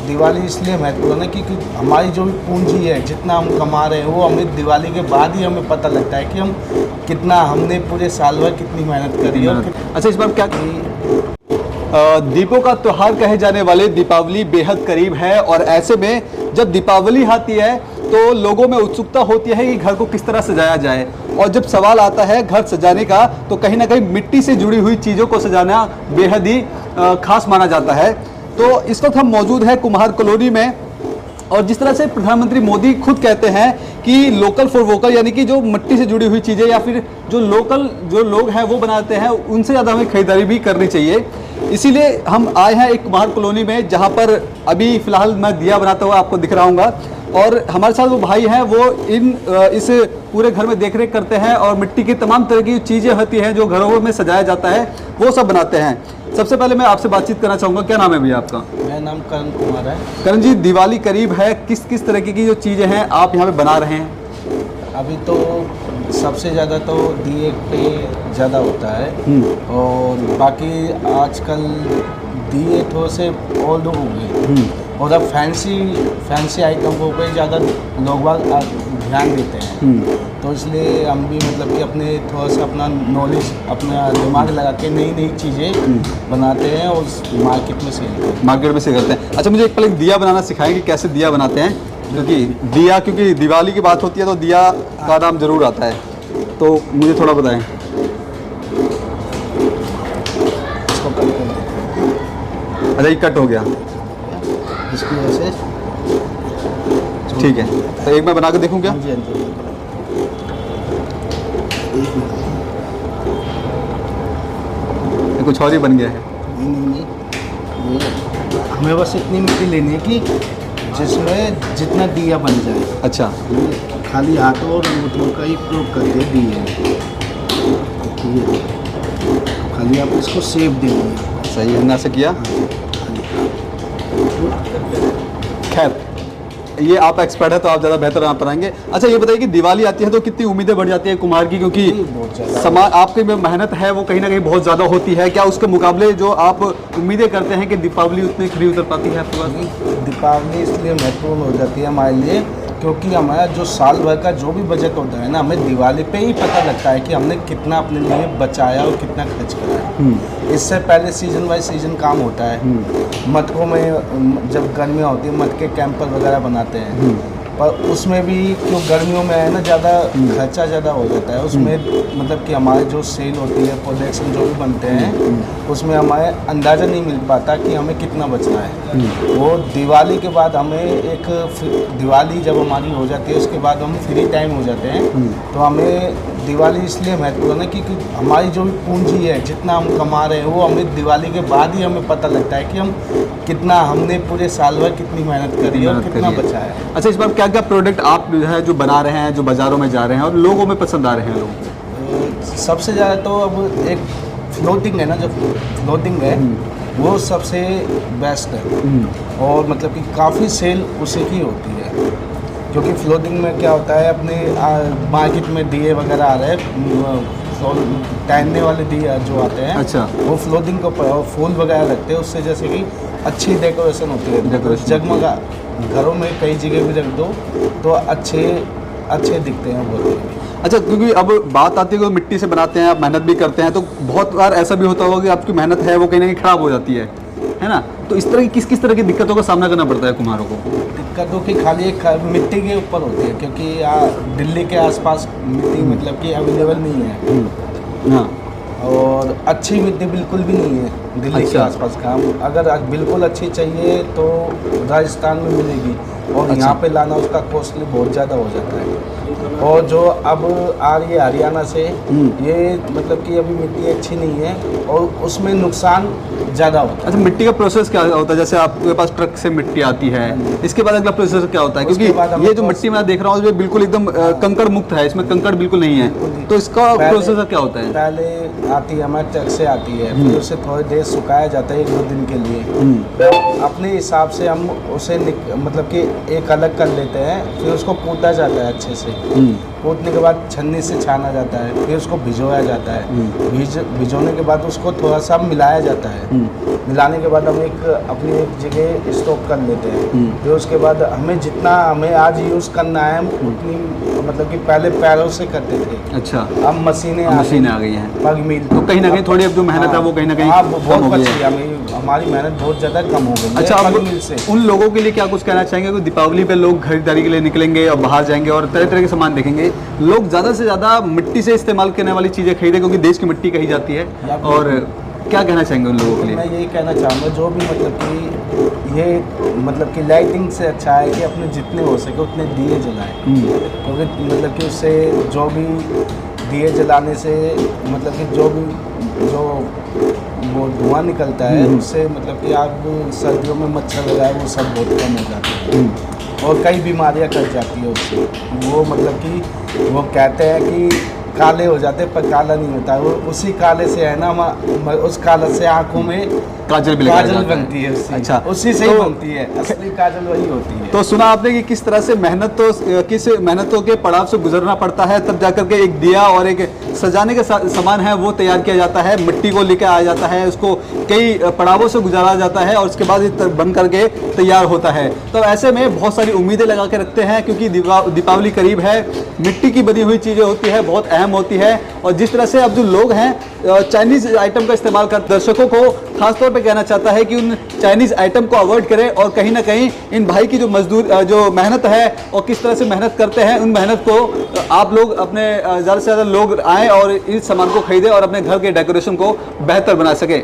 दिवाली इसलिए महत्वपूर्ण है क्योंकि हमारी जो भी पूंजी है, जितना हम कमा रहे हैं, वो हमें दिवाली के बाद ही हमें पता लगता है कि हम कितना, हमने पूरे साल भर कितनी मेहनत करी है। अच्छा, इस बार क्या दीपों का त्योहार कहे जाने वाले दीपावली बेहद करीब है, और ऐसे में जब दीपावली आती है तो लोगों में उत्सुकता होती है कि घर को किस तरह सजाया जाए, और जब सवाल आता है घर सजाने का तो कहीं ना कहीं मिट्टी से जुड़ी हुई चीज़ों को सजाना बेहद ही खास माना जाता है। तो इस वक्त हम मौजूद हैं कुम्हार कॉलोनी में, और जिस तरह से प्रधानमंत्री मोदी खुद कहते हैं कि लोकल फॉर वोकल, यानी कि जो मिट्टी से जुड़ी हुई चीज़ें या फिर जो लोकल जो लोग हैं वो बनाते हैं, उनसे ज़्यादा हमें खरीदारी भी करनी चाहिए। इसीलिए हम आए हैं एक कुम्हार कॉलोनी में, जहाँ पर अभी फ़िलहाल मैं दिया बनाता हुआ आपको दिख रहा हूँ, और हमारे साथ वो भाई हैं, वो इस पूरे घर में देखरेख करते हैं और मिट्टी की तमाम तरह की चीज़ें होती हैं जो घरों में सजाया जाता है वो सब बनाते हैं। सबसे पहले मैं आपसे बातचीत करना चाहूँगा, क्या नाम है भैया आपका? मेरा नाम करण कुमार है। करण जी, दिवाली करीब है, किस किस तरह की जो चीज़ें हैं आप यहाँ पे बना रहे हैं? अभी तो सबसे ज़्यादा तो दिए पे ज़्यादा होता है, और बाकी आजकल दिए थोड़े से ओल्ड हो गए, और अब फैंसी आइटम पे ज़्यादा लोग ध्यान देते हैं। तो इसलिए हम भी मतलब कि अपने थोड़ा सा अपना नॉलेज, अपना दिमाग लगा के नई नई चीज़ें बनाते हैं और मार्केट में सेल करते हैं। अच्छा, मुझे एक पहले दिया बनाना सिखाएंगे, कैसे दिया बनाते हैं? क्योंकि दिवाली की बात होती है तो दिया का नाम जरूर आता है, तो मुझे थोड़ा बताएं। इसको कट कर देते हैं। अच्छा, ये कट हो गया, इसकी वजह से ठीक है। तो एक मैं बना के देखूं क्या? हाँ जी, हाँ जी। ये कुछ और ही बन गया है। नहीं, ये हमें बस इतनी मिट्टी लेनी है कि जिसमें जितना दिया बन जाए। अच्छा, खाली हाथों और अंगूठों का ही प्रयोग करके दिए, खाली आप इसको सेप देंगे। सही अंदाज से किया। खैर, ये आप एक्सपर्ट है तो आप ज़्यादा बेहतर आप बनाएंगे। अच्छा, ये बताइए कि दिवाली आती है तो कितनी उम्मीदें बढ़ जाती है कुम्हार की, क्योंकि समाज आपकी मेहनत है वो कहीं ना कहीं बहुत ज़्यादा होती है। क्या उसके मुकाबले जो आप उम्मीदें करते हैं कि दीपावली उतनी खरी उतर पाती है आपके पास? दीपावली इसलिए महत्वपूर्ण हो जाती है हमारे लिए क्योंकि हमारा जो साल भर का जो भी बजट होता है ना, हमें दिवाली पे ही पता लगता है कि हमने कितना अपने लिए बचाया और कितना खर्च करा है। इससे पहले सीजन बाय सीजन काम होता है। मटकों में जब गर्मियाँ होती है मटके कैंपर वगैरह बनाते हैं, पर उसमें भी क्यों गर्मियों में है ना ज़्यादा खर्चा ज़्यादा हो जाता है। उसमें मतलब कि हमारे जो सेल होती है, प्रोडक्शन जो भी बनते हैं, उसमें हमारे अंदाज़ा नहीं मिल पाता कि हमें कितना बचना है। वो दिवाली के बाद हमें एक दिवाली जब हमारी हो जाती है उसके बाद हम फ्री टाइम हो जाते हैं, तो हमें दिवाली इसलिए महत्वपूर्ण है क्योंकि हमारी जो भी पूंजी है, जितना हम कमा रहे हैं, वो हमें दिवाली के बाद ही हमें पता लगता है कि हम कितना, हमने पूरे साल भर कितनी मेहनत करी है और कितना बचा है। अच्छा, इस बार क्या क्या प्रोडक्ट आप जो बना रहे हैं, जो बाज़ारों में जा रहे हैं और लोगों में पसंद आ रहे हैं लोग? सबसे ज़्यादा तो अब एक फ्लोटिंग है ना, जो फ्लोटिंग है वो सबसे बेस्ट है, और मतलब कि काफ़ी सेल उसी की होती है। क्योंकि फ्लोटिंग में क्या होता है, अपने मार्केट में दिए वगैरह आ रहे हैं, तैरने वाले दिए जो आते हैं। अच्छा, वो फ्लोटिंग को फूल वगैरह रखते हैं, उससे जैसे कि अच्छी डेकोरेशन होती है। जगमगा घरों में कई जगह भी रख दो तो अच्छे दिखते हैं वो। अच्छा, क्योंकि अब बात आती है कि मिट्टी से बनाते हैं, आप मेहनत भी करते हैं, तो बहुत बार ऐसा भी होता होगा कि आपकी मेहनत है वो कहीं ना कहीं ख़राब हो जाती है ना? तो इस तरह की किस तरह की दिक्कतों का सामना करना पड़ता है कुम्हारों को? दिक्कतों की खाली एक मिट्टी के ऊपर होती है, क्योंकि दिल्ली के आसपास मिट्टी मतलब कि अवेलेबल नहीं है। हाँ, और अच्छी मिट्टी बिल्कुल भी नहीं है दिल्ली के आसपास का। अगर बिल्कुल अच्छी चाहिए तो राजस्थान में मिलेगी, और यहाँ पे लाना उसका कॉस्टली बहुत ज़्यादा हो जाता है। और जो अब आ रही है हरियाणा से, ये मतलब कि अभी मिट्टी अच्छी नहीं है और उसमें नुकसान ज़्यादा होता है। अच्छा, मिट्टी का प्रोसेस क्या होता है? जैसे आपके पास ट्रक से मिट्टी आती है, इसके बाद अगला प्रोसेस क्या होता है? क्योंकि ये जो मिट्टी मैं देख रहा हूँ ये बिल्कुल एकदम कंकड़ मुक्त है, इसमें कंकड़ बिल्कुल नहीं है, तो इसका प्रोसेस क्या होता है? पहले आती है हमारे ट्रक से आती है, फिर उसे थोड़ी देर सुखाया जाता है 1-2 दिन के लिए। अपने हिसाब से हम उसे मतलब कि एक अलग कर लेते हैं, फिर उसको कूटा जाता है अच्छे से। कूटने के बाद छन्नी से छाना जाता है, फिर उसको भिजोया जाता है, भिजोने के बाद उसको थोड़ा सा मिलाया जाता है, मिलाने के बाद हम अपनी एक जगह स्टॉक कर लेते हैं। फिर उसके बाद हमें आज यूज़ करना है उतनी, मतलब कि पहले पैरों से करते थे, अच्छा, अब मशीनें आ गई हैं, पग मिल, तो कहीं ना कहीं थोड़ी अब जो मेहनत है वो कहीं ना कहीं कम हो गई है। हमारी मेहनत बहुत ज़्यादा कम हो गई है। अच्छा, पग मिल से उन लोगों के लिए क्या कुछ कहना चाहेंगे कि दीपावली पे लोग खरीदारी के लिए निकलेंगे और बाहर जाएंगे और तरह तरह के सामान देखेंगे, लोग ज़्यादा से ज़्यादा मिट्टी से इस्तेमाल करने वाली चीज़ें खरीदें क्योंकि देश की मिट्टी कही जाती है, और क्या कहना चाहेंगे उन लोगों के लिए? मैं यही कहना चाहूँगा, जो भी मतलब कि ये मतलब कि लाइटिंग से अच्छा है कि अपने जितने हो सके उतने दिए जलाएं, क्योंकि मतलब कि उससे जो भी दिए जलाने से मतलब कि जो वो धुआं निकलता है उससे मतलब कि आग सर्दियों में मच्छर लगाए वो सब बहुत कम हो जाते हैं और कई बीमारियां कट जाती है उससे। वो मतलब कि वो कहते हैं कि काले हो जाते पर काला नहीं होता, वो उसी काले से है ना, उस काले से आंखों में काजल बनती है उससे। अच्छा, उसी से ही बनती है, असली काजल वही होती है। तो सुना आपने कि किस तरह से किस मेहनतों के पड़ाव से गुजरना पड़ता है, तब जाकर के एक दिया और एक सजाने का सामान है वो तैयार किया जाता है, मिट्टी को लेकर आया जाता है, उसको कई पड़ावों से गुजारा जाता है और उसके बाद ये बन करके तैयार होता है। तो ऐसे में बहुत सारी उम्मीदें लगा के रखते हैं क्योंकि दीपावली करीब है, मिट्टी की बनी हुई चीज़ें होती है, बहुत अहम होती है। और जिस तरह से अब जो लोग हैं चाइनीज़ आइटम का इस्तेमाल कर, दर्शकों को खासतौर पे कहना चाहता है कि उन चाइनीज़ आइटम को अवॉइड करें और कहीं ना कहीं इन भाई की जो मेहनत है और किस तरह से मेहनत करते हैं, उन मेहनत को आप लोग अपने ज़्यादा से ज़्यादा लोग आएँ और इस सामान को खरीदें और अपने घर के डेकोरेशन को बेहतर बना सकें।